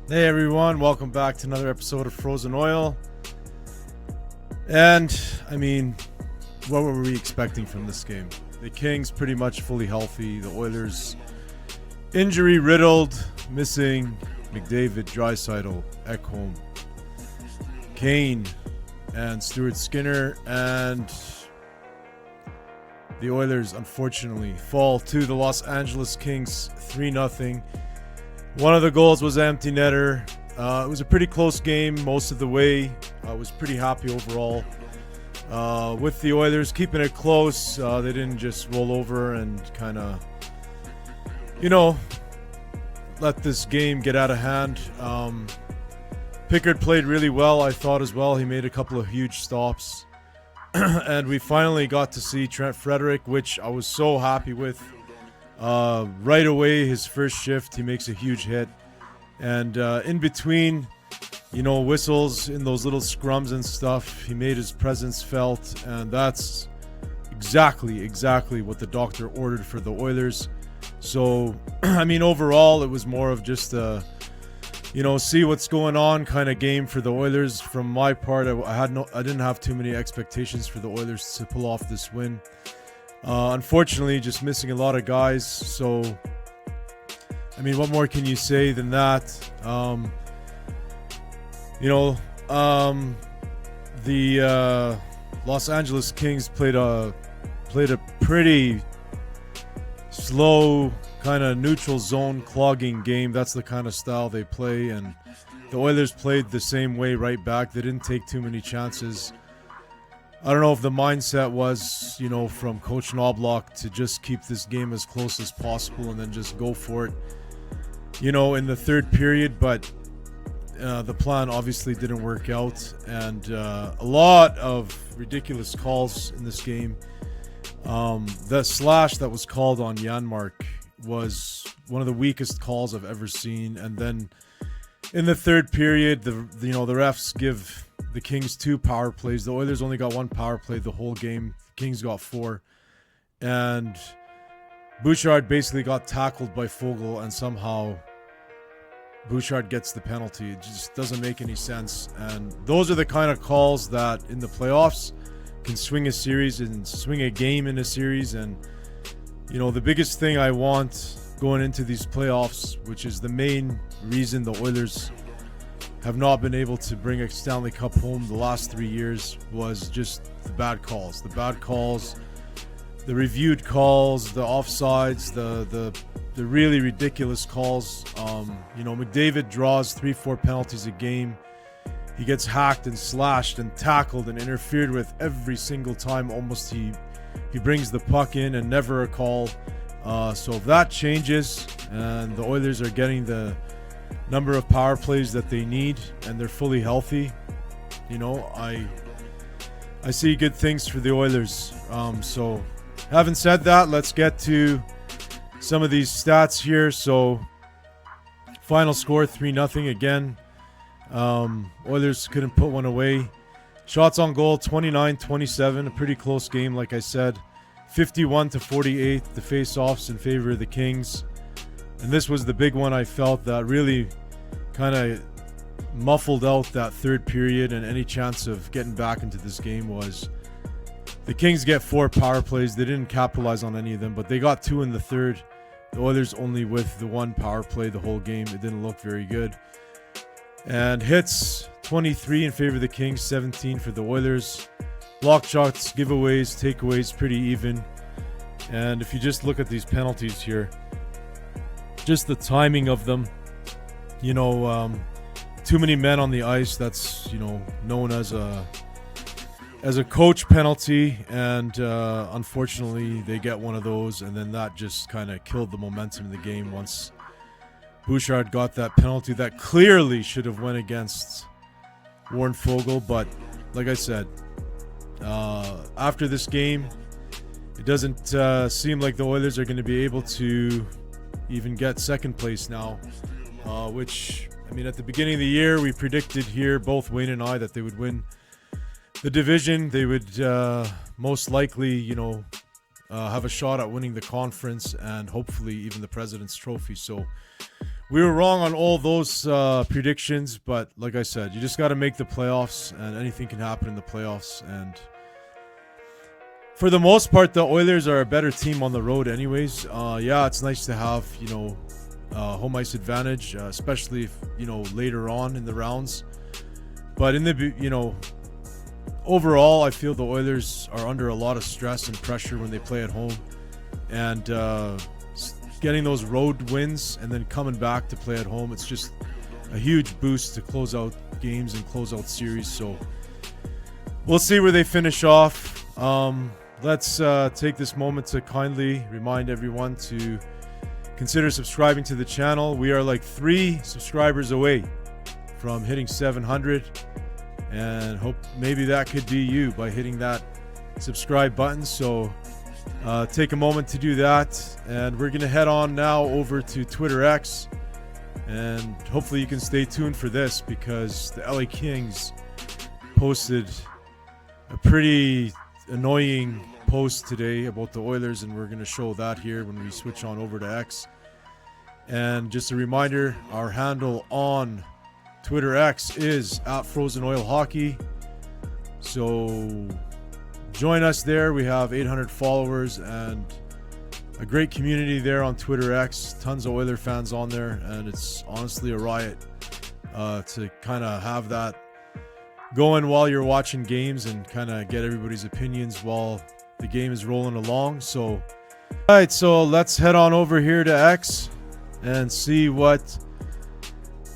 Hey everyone, welcome back to another episode of Frozen Oil. And, what were we expecting from this game? The Kings pretty much fully healthy. The Oilers injury riddled, missing Mcdavid, Draisaitl, Ekholm, Kane, and Stuart Skinner. And the Oilers unfortunately fall to the Los Angeles Kings 3-0. One of the goals was empty netter. It was a pretty close game most of the way. I was pretty happy overall with the Oilers keeping it close. They didn't just roll over and kind of, let this game get out of hand. Pickard played really well, I thought, as well. He made a couple of huge stops. And we finally got to see Trent Frederic, which I was so happy with. Right away, his first shift, he makes a huge hit. And in between, whistles in those little scrums and stuff, he made his presence felt. And that's exactly what the doctor ordered for the Oilers. So, overall, it was more of just a, see what's going on kind of game for the Oilers. From my part, I didn't have too many expectations for the Oilers to pull off this win. Unfortunately, just missing a lot of guys. So, what more can you say than that? The Los Angeles Kings played a pretty slow, kind of neutral zone clogging game. That's the kind of style they play, and the Oilers played the same way right back. They didn't take too many chances. I don't know if the mindset was, from Coach Knoblauch to just keep this game as close as possible and then just go for it, in the third period. But the plan obviously didn't work out. And a lot of ridiculous calls in this game. The slash that was called on Janmark was one of the weakest calls I've ever seen. And then in the third period, the refs give the Kings 2 power plays. The Oilers only got 1 power play the whole game. The Kings got 4. And Bouchard basically got tackled by Foegele, and somehow Bouchard gets the penalty. It just doesn't make any sense. And those are the kind of calls that in the playoffs can swing a series and swing a game in a series. And, the biggest thing I want going into these playoffs, which is the main reason the Oilers have not been able to bring a Stanley Cup home the last 3 years, was just the bad calls. The bad calls, the reviewed calls, the offsides, the really ridiculous calls. Mcdavid draws 3-4 penalties a game. He gets hacked and slashed and tackled and interfered with every single time. Almost he brings the puck in, and never a call. So if that changes and the Oilers are getting the number of power plays that they need and they're fully healthy, I see good things for the Oilers. So having said that, let's get to some of these stats here. So final score 3-0 again. Oilers couldn't put one away. Shots on goal 29-27, a pretty close game, like I said. 51-48, the face-offs in favor of the Kings. And this was the big one I felt that really kind of muffled out that third period and any chance of getting back into this game. Was the Kings get 4 power plays. They didn't capitalize on any of them, but they got 2 in the third. The Oilers only with the 1 power play the whole game. It didn't look very good. And hits 23 in favor of the Kings, 17 for the Oilers. Block shots, giveaways, takeaways, pretty even. And if you just look at these penalties here, just the timing of them, too many men on the ice. That's known as a coach penalty, and unfortunately they get one of those, and then that just kind of killed the momentum of the game once Bouchard got that penalty that clearly should have went against Warren Foegele. But like I said, after this game, it doesn't seem like the Oilers are going to be able to even get second place now, which, at the beginning of the year, we predicted here, both Wayne and I, that they would win the division. They would most likely, have a shot at winning the conference and hopefully even the President's Trophy. So we were wrong on all those predictions, but like I said, you just got to make the playoffs, and anything can happen in the playoffs. And for the most part, the Oilers are a better team on the road anyways. Yeah, it's nice to have, home ice advantage, especially if, later on in the rounds. But in the, overall, I feel the Oilers are under a lot of stress and pressure when they play at home. And getting those road wins and then coming back to play at home, it's just a huge boost to close out games and close out series. So we'll see where they finish off. Let's take this moment to kindly remind everyone to consider subscribing to the channel. We are like 3 subscribers away from hitting 700, and hope maybe that could be you by hitting that subscribe button. So take a moment to do that, and we're gonna head on now over to Twitter X, and hopefully you can stay tuned for this, because the LA Kings posted a pretty annoying post today about the Oilers, and we're going to show that here when we switch on over to X. And just a reminder, our handle on Twitter X is @Frozen Oil Hockey. So join us there. We have 800 followers and a great community there on Twitter X. Tons of Oiler fans on there, and it's honestly a riot to kind of have that going while you're watching games and kind of get everybody's opinions while the game is rolling along. So, all right, so let's head on over here to X and see what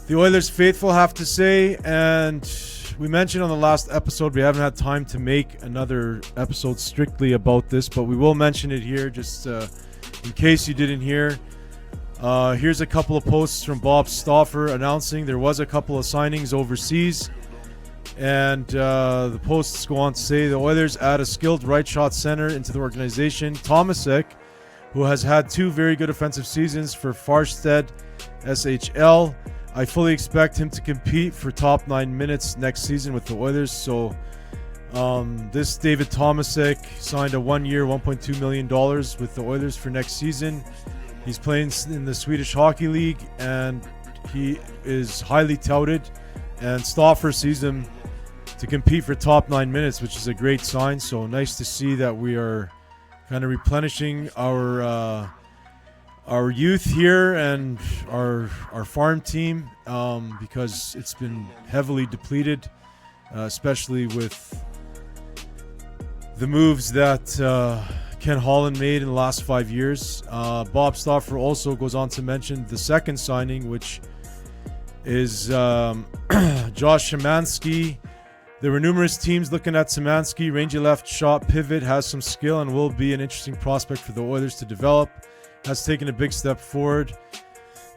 the Oilers faithful have to say. And we mentioned on the last episode we haven't had time to make another episode strictly about this, but we will mention it here just in case you didn't hear. Here's a couple of posts from Bob Stauffer announcing there was a couple of signings overseas. And the posts go on to say the Oilers add a skilled right shot center into the organization, Tomasek, who has had 2 very good offensive seasons for Farstead SHL. I fully expect him to compete for top 9 minutes next season with the Oilers. So this David Tomasek signed a 1-year, $1.2 million with the Oilers for next season. He's playing in the Swedish Hockey League, and he is highly touted, and Stauffer sees him to compete for top 9 minutes, which is a great sign. So nice to see that we are kind of replenishing our youth here and our farm team, because it's been heavily depleted, especially with the moves that Ken Holland made in the last 5 years. Bob Stauffer also goes on to mention the second signing, which is Josh Szymanski. There were numerous teams looking at Szymanski. Rangy left shot pivot, has some skill and will be an interesting prospect for the Oilers to develop. Has taken a big step forward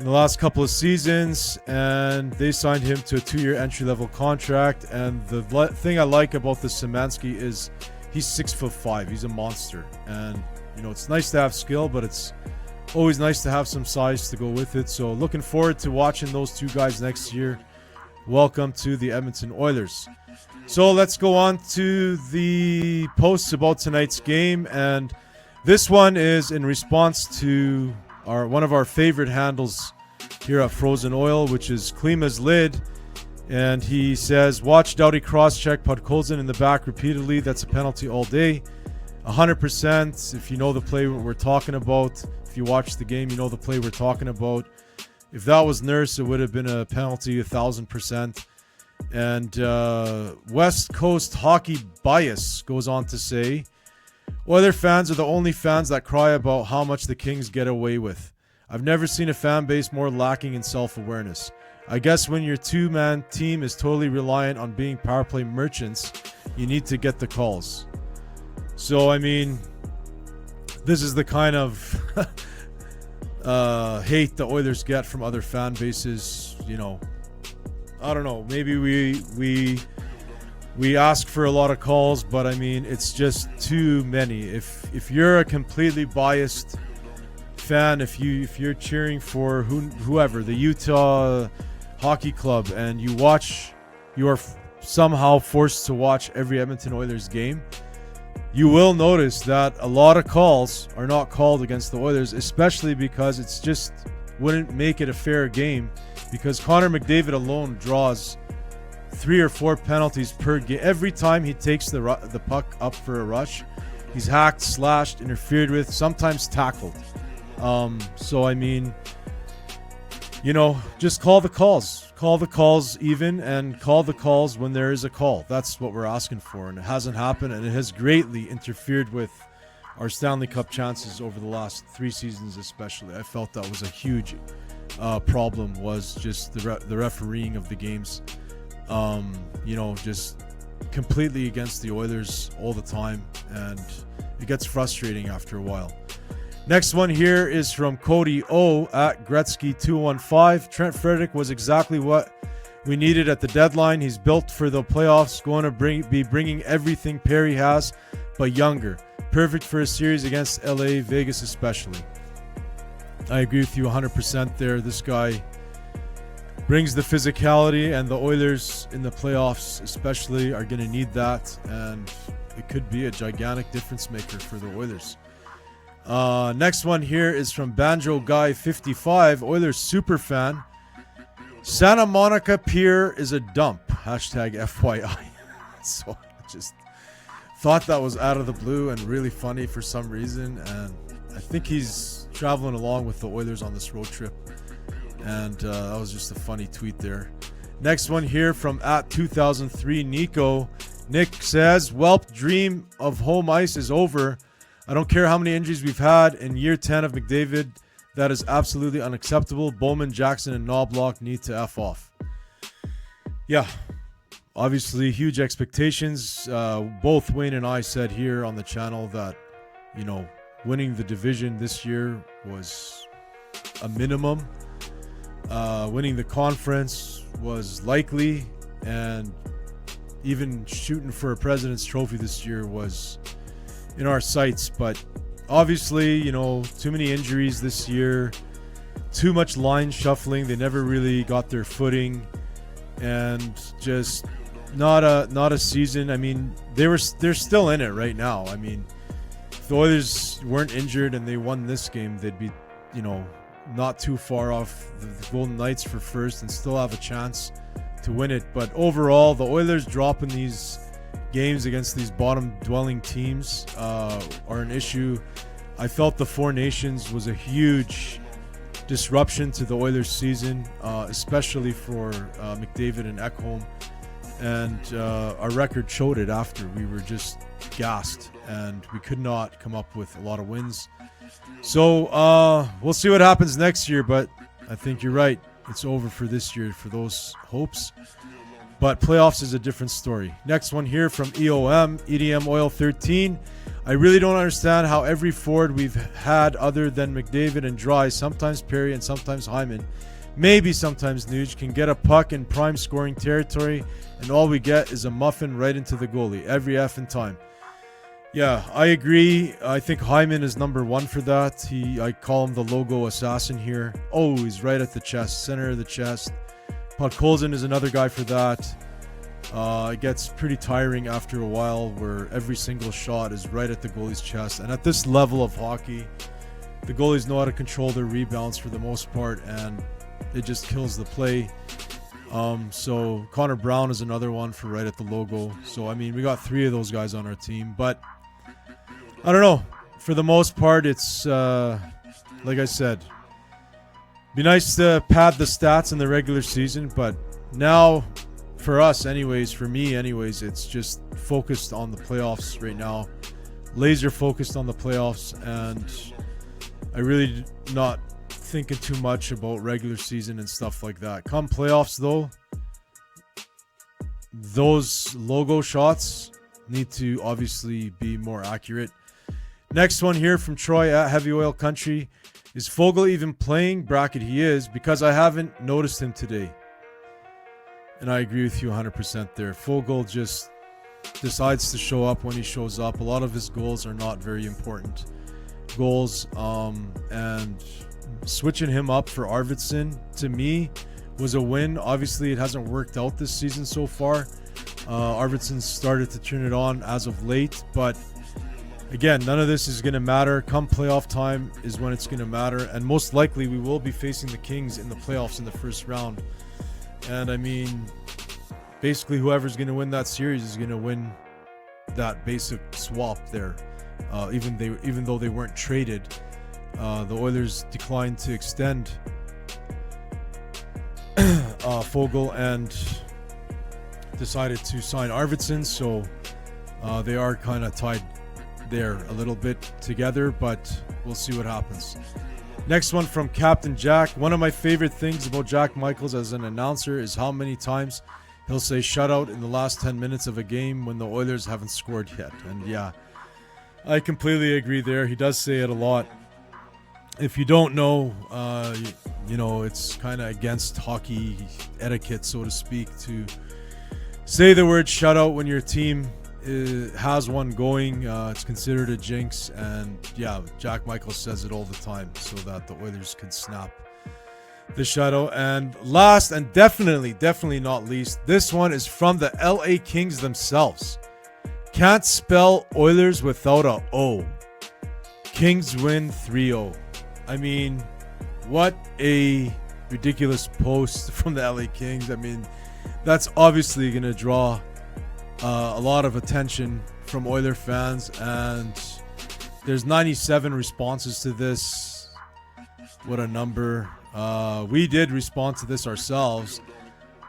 in the last couple of seasons, and they signed him to a 2-year entry-level contract. And the thing I like about the Szymanski is he's 6'5". He's a monster, and it's nice to have skill, but it's always nice to have some size to go with it. So looking forward to watching those 2 guys next year. Welcome to the Edmonton Oilers. So let's go on to the posts about tonight's game, and this one is in response to one of our favorite handles here at Frozen Oil, which is Klima's Lid, and he says, watch Doughty cross-check Podkolzin in the back repeatedly. That's a penalty all day. 100%. If you know the play we're talking about, if you watch the game, you know the play we're talking about. If that was Nurse, it would have been a penalty 1,000%. And West Coast Hockey Bias goes on to say, Oiler fans are the only fans that cry about how much the Kings get away with. I've never seen a fan base more lacking in self-awareness. I guess when your 2-man team is totally reliant on being power play merchants, you need to get the calls. So, I mean, this is the kind of hate the Oilers get from other fan bases. I don't know, maybe we ask for a lot of calls, but I mean, it's just too many. If you're a completely biased fan, if you're cheering for whoever, the Utah Hockey Club, and you are somehow forced to watch every Edmonton Oilers game, you will notice that a lot of calls are not called against the Oilers, especially because it's just wouldn't make it a fair game because Connor McDavid alone draws 3 or 4 penalties per game. Every time he takes the puck up for a rush, he's hacked, slashed, interfered with, sometimes tackled. So, I mean, you know, just call the calls. Call the calls even, and call the calls when there is a call. That's what we're asking for, and it hasn't happened, and it has greatly interfered with our Stanley Cup chances over the last 3 seasons especially. I felt that was a huge problem, was just the refereeing of the games. You know, just completely against the Oilers all the time, and it gets frustrating after a while. Next one here is from Cody O at Gretzky215. Trent Frederick was exactly what we needed at the deadline. He's built for the playoffs, going to be bringing everything Perry has, but younger. Perfect for a series against LA, Vegas especially. I agree with you 100% there. This guy brings the physicality, and the Oilers in the playoffs especially are going to need that, and it could be a gigantic difference maker for the Oilers. Next one here is from Banjo Guy 55, Oilers super fan. Santa Monica Pier is a dump. Hashtag FYI. So I just thought that was out of the blue and really funny for some reason, and I think he's traveling along with the Oilers on this road trip, and that was just a funny tweet there. Next one here from at 2003 Nico. Nick says, Welp dream of home ice is over. I don't care how many injuries we've had in year 10 of McDavid. That is absolutely unacceptable. Bowman, Jackson, and Knoblauch need to F off. Yeah, obviously huge expectations. Both Wayne and I said here on the channel that, you know, winning the division this year was a minimum. Winning the conference was likely, and even shooting for a President's Trophy this year was in our sights. But obviously, you know, too many injuries this year, too much line shuffling. They never really got their footing, and just not a season. I mean, they're still in it right now. I mean, if the Oilers weren't injured and they won this game, they'd be, you know, not too far off the Golden Knights for first and still have a chance to win it. But overall, the Oilers dropping these games against these bottom-dwelling teams are an issue. I felt the Four Nations was a huge disruption to the Oilers season, especially for McDavid and Ekholm. And our record showed it after. We were just gassed, and we could not come up with a lot of wins. So we'll see what happens next year, but I think you're right. It's over for this year for those hopes. But playoffs is a different story. Next one here from EDM Oil 13. I really don't understand how every forward we've had other than McDavid and Draisaitl, sometimes Perry and sometimes Hyman, maybe sometimes Nuge, can get a puck in prime scoring territory, and all we get is a muffin right into the goalie every effing time. Yeah, I agree. I think Hyman is number one for that. I call him the logo assassin here. Oh, he's right at the chest, center of the chest. Podkolzin is another guy for that. It gets pretty tiring after a while where every single shot is right at the goalie's chest. And at this level of hockey, the goalies know how to control their rebounds for the most part, and it just kills the play. So Connor Brown is another one for right at the logo. So, I mean, we got 3 of those guys on our team. But I don't know. For the most part, it's, like I said, be nice to pad the stats in the regular season, but now for us anyways, for me anyways, it's just focused on the playoffs right now. Laser focused on the playoffs, and I really not thinking too much about regular season and stuff like that. Come playoffs though, those logo shots need to obviously be more accurate. Next one here from Troy at Heavy Oil Country. Is Fogle even playing? Bracket, he is, because I haven't noticed him today. And I agree with you 100% there. Fogle just decides to show up when he shows up. A lot of his goals are not very important goals. And switching him up for Arvidsson, to me, was a win. Obviously, it hasn't worked out this season so far. Arvidsson started to turn it on as of late, but again, none of this is going to matter. Come playoff time is when it's going to matter. And most likely we will be facing the Kings in the playoffs in the first round. And I mean, basically whoever's going to win that series is going to win that basic swap there. Even though they weren't traded, the Oilers declined to extend Fogle and decided to sign Arvidsson, so they are kind of tied there a little bit together, but we'll see what happens. Next one from Captain Jack. One of my favorite things about Jack Michaels as an announcer is how many times he'll say shutout in the last 10 minutes of a game when the Oilers haven't scored yet. And yeah, I completely agree there. He does say it a lot. If you don't know, you know, it's kind of against hockey etiquette, so to speak, to say the word shutout when your team has one going. It's considered a jinx, and yeah, Jack Michaels says it all the time so that the Oilers can snap the shutout. And last and definitely not least, this one is from the LA Kings themselves. Can't spell Oilers without a O. Kings win 3-0. I mean, what a ridiculous post from the LA Kings. I mean, that's obviously going to draw a lot of attention from Oiler fans, and there's 97 responses to this. What a number. We did respond to this ourselves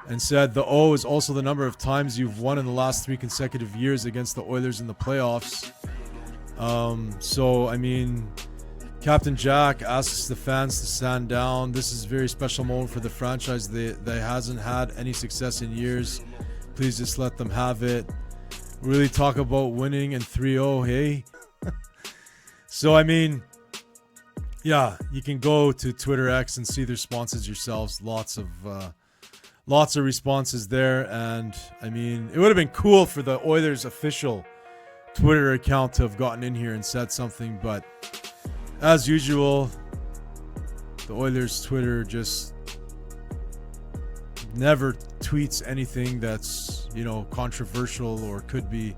and said the O is also the number of times you've won in the last 3 consecutive years against the Oilers in the playoffs. So, I mean, Captain Jack asks the fans to stand down. This is a very special moment for the franchise that hasn't had any success in years. Please just let them have it. Really talk about winning and 3-0, hey? So, I mean, yeah, you can go to Twitter X and see the responses yourselves. Lots of responses there. And, I mean, it would have been cool for the Oilers official Twitter account to have gotten in here and said something, but as usual, the Oilers Twitter just never tweets anything that's, you know, controversial or could be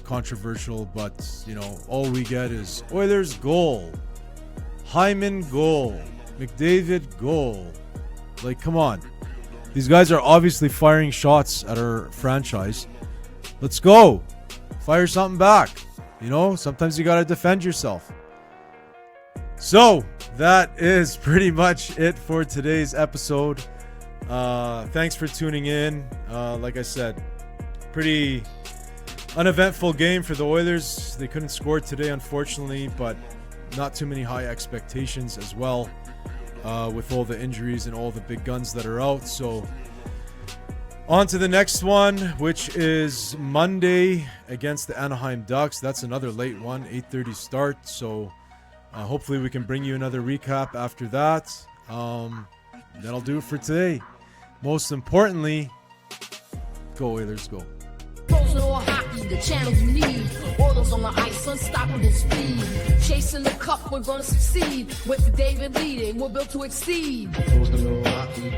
controversial. But, you know, all we get is Oilers goal, Hyman goal, McDavid goal. Like, come on. These guys are obviously firing shots at our franchise. Let's go. Fire something back. You know, sometimes you got to defend yourself. So that is pretty much it for today's episode. Thanks for tuning in. Like I said, pretty uneventful game for the Oilers. They couldn't score today, unfortunately, but not too many high expectations as well, with all the injuries and all the big guns that are out. So on to the next one, which is Monday against the Anaheim Ducks. That's another late one, 8:30 start. So hopefully we can bring you another recap after that. That'll do it for today. Most importantly, go Oilers, go. Frozen Oil Hockey, the channels you need. Oilers on the ice, unstoppable speed. Chasing the cup, we're gonna succeed. With Mcdavid leading, we're built to exceed. Frozen Oil Hockey,